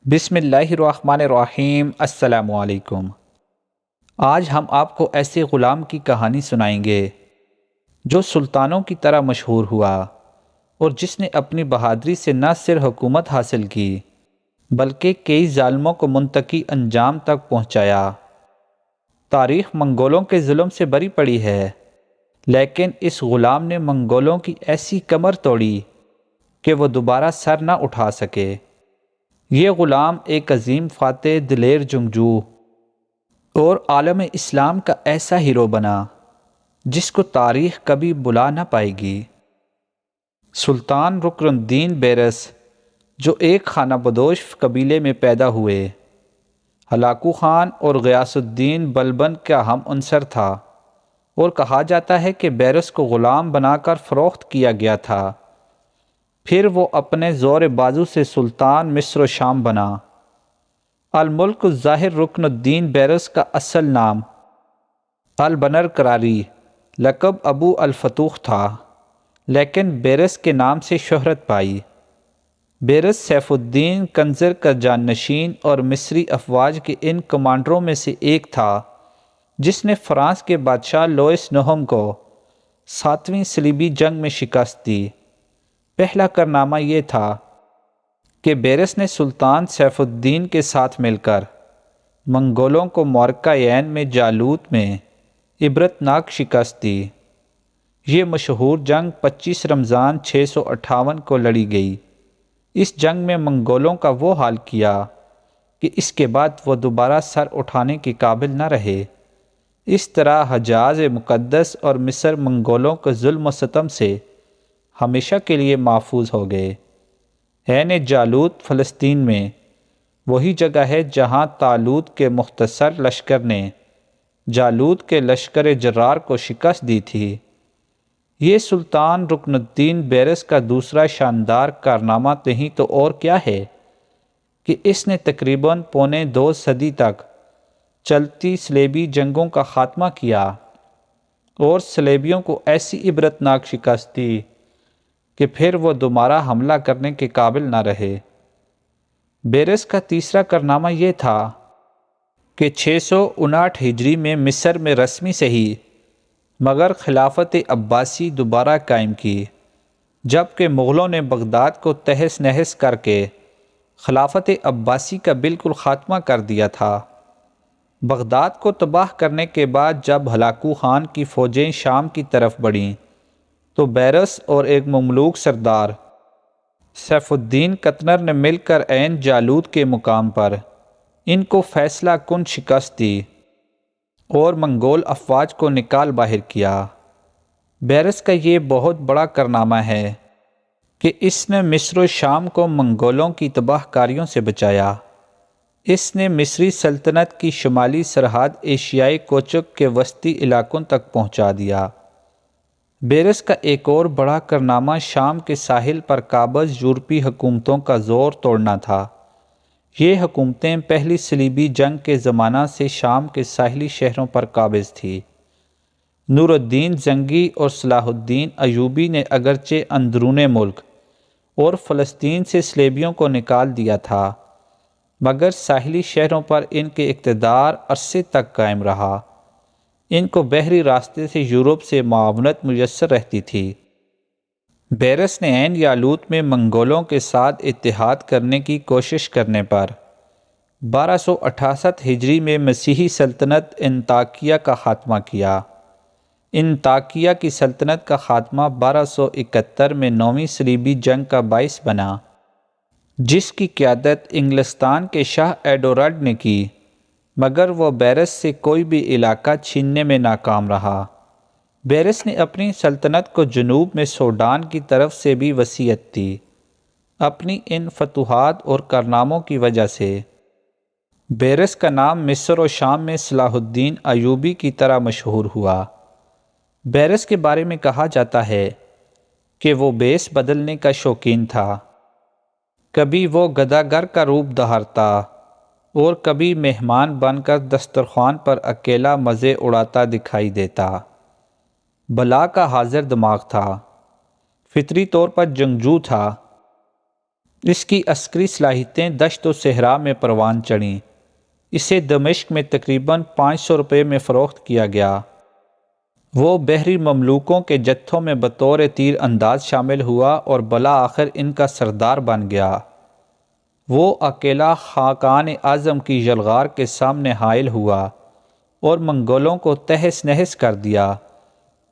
بسم اللہ الرحمن الرحیم۔ السلام علیکم۔ آج ہم آپ کو ایسے غلام کی کہانی سنائیں گے جو سلطانوں کی طرح مشہور ہوا اور جس نے اپنی بہادری سے نہ صرف حکومت حاصل کی بلکہ کئی ظالموں کو منطقی انجام تک پہنچایا۔ تاریخ منگولوں کے ظلم سے بری پڑی ہے، لیکن اس غلام نے منگولوں کی ایسی کمر توڑی کہ وہ دوبارہ سر نہ اٹھا سکے۔ یہ غلام ایک عظیم فاتح، دلیر جنگجو اور عالم اسلام کا ایسا ہیرو بنا جس کو تاریخ کبھی بلا نہ پائے گی۔ سلطان رکن الدین بیرس، جو ایک خانہ بدوش قبیلے میں پیدا ہوئے، ہلاکو خان اور غیاث الدین بلبن کا ہم عنصر تھا، اور کہا جاتا ہے کہ بیرس کو غلام بنا کر فروخت کیا گیا تھا۔ پھر وہ اپنے زور بازو سے سلطان مصر و شام بنا۔ الملک الظاہر رکن الدین بیرس کا اصل نام البنر کراری، لقب ابو الفتوح تھا، لیکن بیرس کے نام سے شہرت پائی۔ بیرس سیف الدین کنزر کا جانشین اور مصری افواج کے ان کمانڈروں میں سے ایک تھا جس نے فرانس کے بادشاہ لوئس نوہم کو 7ویں صلیبی جنگ میں شکست دی۔ پہلا کارنامہ یہ تھا کہ بیرس نے سلطان سیف الدین کے ساتھ مل کر منگولوں کو معرکہ عین میں جالوت میں عبرتناک شکست دی۔ یہ مشہور جنگ 25 رمضان 658 کو لڑی گئی۔ اس جنگ میں منگولوں کا وہ حال کیا کہ اس کے بعد وہ دوبارہ سر اٹھانے کے قابل نہ رہے۔ اس طرح حجاز مقدس اور مصر منگولوں کے ظلم و ستم سے ہمیشہ کے لیے محفوظ ہو گئے۔ عین جالوت فلسطین میں وہی جگہ ہے جہاں طالوت کے مختصر لشکر نے جالوت کے لشکر جرار کو شکست دی تھی۔ یہ سلطان رکن الدین بیرس کا دوسرا شاندار کارنامہ نہیں تو اور کیا ہے کہ اس نے تقریباً پونے 2 صدی تک چلتی صلیبی جنگوں کا خاتمہ کیا اور صلیبیوں کو ایسی عبرتناک شکست دی کہ پھر وہ دوبارہ حملہ کرنے کے قابل نہ رہے۔ بیرس کا تیسرا کارنامہ یہ تھا کہ 659 ہجری میں مصر میں رسمی سے ہی مگر خلافت عباسی دوبارہ قائم کی، جبکہ مغلوں نے بغداد کو تہس نہس کر کے خلافت عباسی کا بالکل خاتمہ کر دیا تھا۔ بغداد کو تباہ کرنے کے بعد جب ہلاکو خان کی فوجیں شام کی طرف بڑھیں تو بیرس اور ایک مملوک سردار سیف الدین قطنر نے مل کر عین جالوت کے مقام پر ان کو فیصلہ کن شکست دی اور منگول افواج کو نکال باہر کیا۔ بیرس کا یہ بہت بڑا کارنامہ ہے کہ اس نے مصر و شام کو منگولوں کی تباہ کاریوں سے بچایا۔ اس نے مصری سلطنت کی شمالی سرحد ایشیائی کوچک کے وسطی علاقوں تک پہنچا دیا۔ بیرس کا ایک اور بڑا کارنامہ شام کے ساحل پر قابض یورپی حکومتوں کا زور توڑنا تھا۔ یہ حکومتیں پہلی صلیبی جنگ کے زمانہ سے شام کے ساحلی شہروں پر قابض تھیں۔ نور الدین زنگی اور صلاح الدین ایوبی نے اگرچہ اندرون ملک اور فلسطین سے صلیبیوں کو نکال دیا تھا، مگر ساحلی شہروں پر ان کے اقتدار عرصے تک قائم رہا۔ ان کو بحری راستے سے یورپ سے معاونت میسر رہتی تھی۔ بیرس نے عین جالوت میں منگولوں کے ساتھ اتحاد کرنے کی کوشش کرنے پر 1268 ہجری میں مسیحی سلطنت انطاکیہ کا خاتمہ کیا۔ انطاکیہ کی سلطنت کا خاتمہ 1271 میں 9ویں صلیبی جنگ کا باعث بنا، جس کی قیادت انگلستان کے شاہ ایڈورڈ نے کی، مگر وہ بیرس سے کوئی بھی علاقہ چھیننے میں ناکام رہا۔ بیرس نے اپنی سلطنت کو جنوب میں سوڈان کی طرف سے بھی وسعت دی۔ اپنی ان فتوحات اور کارناموں کی وجہ سے بیرس کا نام مصر و شام میں صلاح الدین ایوبی کی طرح مشہور ہوا۔ بیرس کے بارے میں کہا جاتا ہے کہ وہ بیس بدلنے کا شوقین تھا۔ کبھی وہ گداگر کا روپ دھارتا اور کبھی مہمان بن کر دسترخوان پر اکیلا مزے اڑاتا دکھائی دیتا۔ بلا کا حاضر دماغ تھا، فطری طور پر جنگجو تھا۔ اس کی عسکری صلاحیتیں دشت و صحرا میں پروان چڑھیں۔ اسے دمشق میں تقریباً 500 روپے میں فروخت کیا گیا۔ وہ بحری مملوکوں کے جتھوں میں بطور تیر انداز شامل ہوا اور بالآخر ان کا سردار بن گیا۔ وہ اکیلا خاقان اعظم کی یلغار کے سامنے حائل ہوا اور منگولوں کو تہس نہس کر دیا۔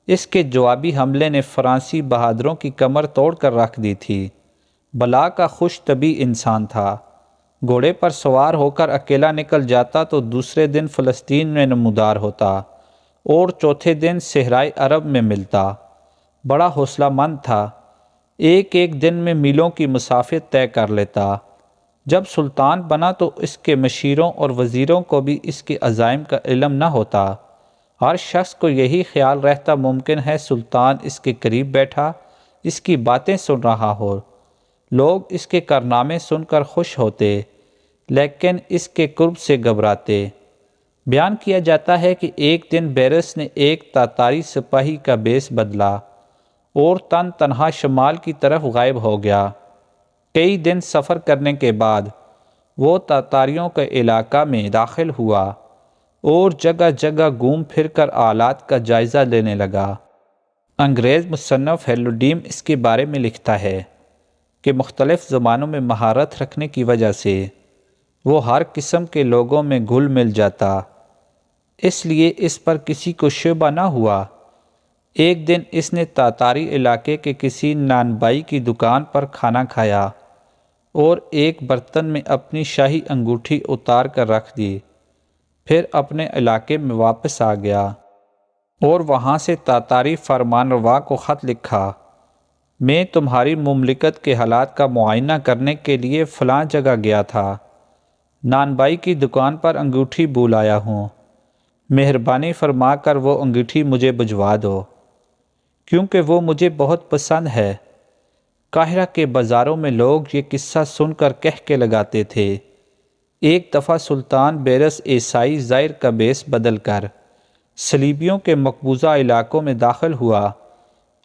اس کے جوابی حملے نے فرانسی بہادروں کی کمر توڑ کر رکھ دی تھی۔ بلا کا خوش طبع انسان تھا۔ گھوڑے پر سوار ہو کر اکیلا نکل جاتا تو دوسرے دن فلسطین میں نمودار ہوتا اور چوتھے دن صحرائے عرب میں ملتا۔ بڑا حوصلہ مند تھا۔ ایک ایک دن میں میلوں کی مسافت طے کر لیتا۔ جب سلطان بنا تو اس کے مشیروں اور وزیروں کو بھی اس کے عزائم کا علم نہ ہوتا۔ ہر شخص کو یہی خیال رہتا ممکن ہے سلطان اس کے قریب بیٹھا اس کی باتیں سن رہا ہو۔ لوگ اس کے کارنامے سن کر خوش ہوتے لیکن اس کے قرب سے گھبراتے۔ بیان کیا جاتا ہے کہ ایک دن بیرس نے ایک تاتاری سپاہی کا بیس بدلا اور تنہا شمال کی طرف غائب ہو گیا۔ کئی دن سفر کرنے کے بعد وہ تاتاریوں کے علاقہ میں داخل ہوا اور جگہ جگہ گھوم پھر کر آلات کا جائزہ لینے لگا۔ انگریز مصنف ہیلوڈیم اس کے بارے میں لکھتا ہے کہ مختلف زبانوں میں مہارت رکھنے کی وجہ سے وہ ہر قسم کے لوگوں میں گھل مل جاتا، اس لیے اس پر کسی کو شبہ نہ ہوا۔ ایک دن اس نے تاتاری علاقے کے کسی نانبائی کی دکان پر کھانا کھایا اور ایک برتن میں اپنی شاہی انگوٹھی اتار کر رکھ دی۔ پھر اپنے علاقے میں واپس آ گیا اور وہاں سے تاتاری فرمانروا کو خط لکھا، میں تمہاری مملکت کے حالات کا معائنہ کرنے کے لیے فلاں جگہ گیا تھا، نانبائی کی دکان پر انگوٹھی بھول آیا ہوں، مہربانی فرما کر وہ انگوٹھی مجھے بھجوا دو کیونکہ وہ مجھے بہت پسند ہے۔ قاہرہ کے بازاروں میں لوگ یہ قصہ سن کر کہکے لگاتے تھے۔ ایک دفعہ سلطان بیرس عیسائی زائر کا بیس بدل کر صلیبیوں کے مقبوضہ علاقوں میں داخل ہوا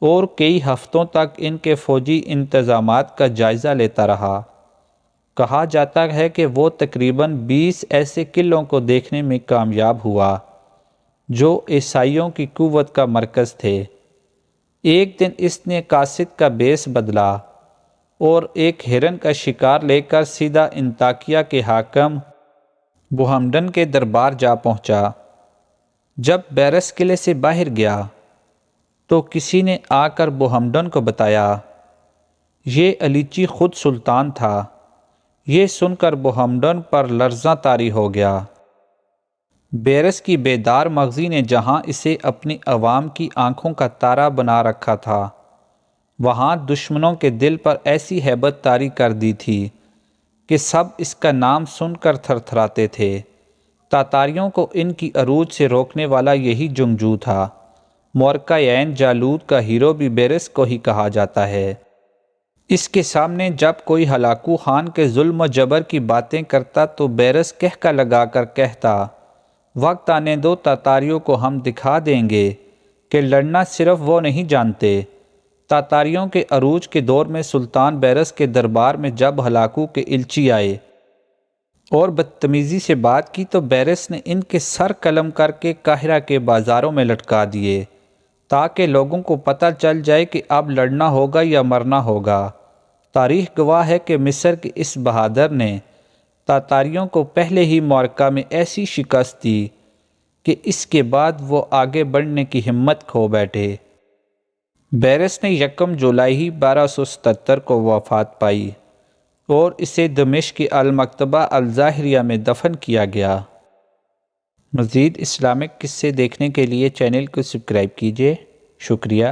اور کئی ہفتوں تک ان کے فوجی انتظامات کا جائزہ لیتا رہا۔ کہا جاتا ہے کہ وہ تقریباً 20 ایسے قلعوں کو دیکھنے میں کامیاب ہوا جو عیسائیوں کی قوت کا مرکز تھے۔ ایک دن اس نے قاصد کا بیس بدلا اور ایک ہرن کا شکار لے کر سیدھا انطاکیہ کے حاکم بوہمڈن کے دربار جا پہنچا۔ جب بیرس قلعے سے باہر گیا تو کسی نے آ کر بوہمڈن کو بتایا یہ علیچی خود سلطان تھا۔ یہ سن کر بوہمڈن پر لرزاں طاری ہو گیا۔ بیرس کی بیدار مغزی نے جہاں اسے اپنی عوام کی آنکھوں کا تارا بنا رکھا تھا وہاں دشمنوں کے دل پر ایسی ہیبت طاری کر دی تھی کہ سب اس کا نام سن کر تھر تھراتے تھے۔ تاتاریوں کو ان کی عروج سے روکنے والا یہی جنگجو تھا۔ مورکہ جالود کا ہیرو بھی بیرس کو ہی کہا جاتا ہے۔ اس کے سامنے جب کوئی ہلاکو خان کے ظلم و جبر کی باتیں کرتا تو بیرس کہکا لگا کر کہتا، وقت آنے دو تاتاریوں کو ہم دکھا دیں گے کہ لڑنا صرف وہ نہیں جانتے۔ تاتاریوں کے عروج کے دور میں سلطان بیرس کے دربار میں جب ہلاکو کے الچی آئے اور بدتمیزی سے بات کی تو بیرس نے ان کے سر قلم کر کے قاہرہ کے بازاروں میں لٹکا دیے تاکہ لوگوں کو پتہ چل جائے کہ اب لڑنا ہوگا یا مرنا ہوگا۔ تاریخ گواہ ہے کہ مصر کے اس بہادر نے تاتاریوں کو پہلے ہی معرکہ میں ایسی شکست دی کہ اس کے بعد وہ آگے بڑھنے کی ہمت کھو بیٹھے۔ بیرس نے 1 جولائی 1277 کو وفات پائی اور اسے دمشق کے المکتبہ الظاہریہ میں دفن کیا گیا۔ مزید اسلامک قصے دیکھنے کے لیے چینل کو سبسکرائب کیجیے۔ شکریہ۔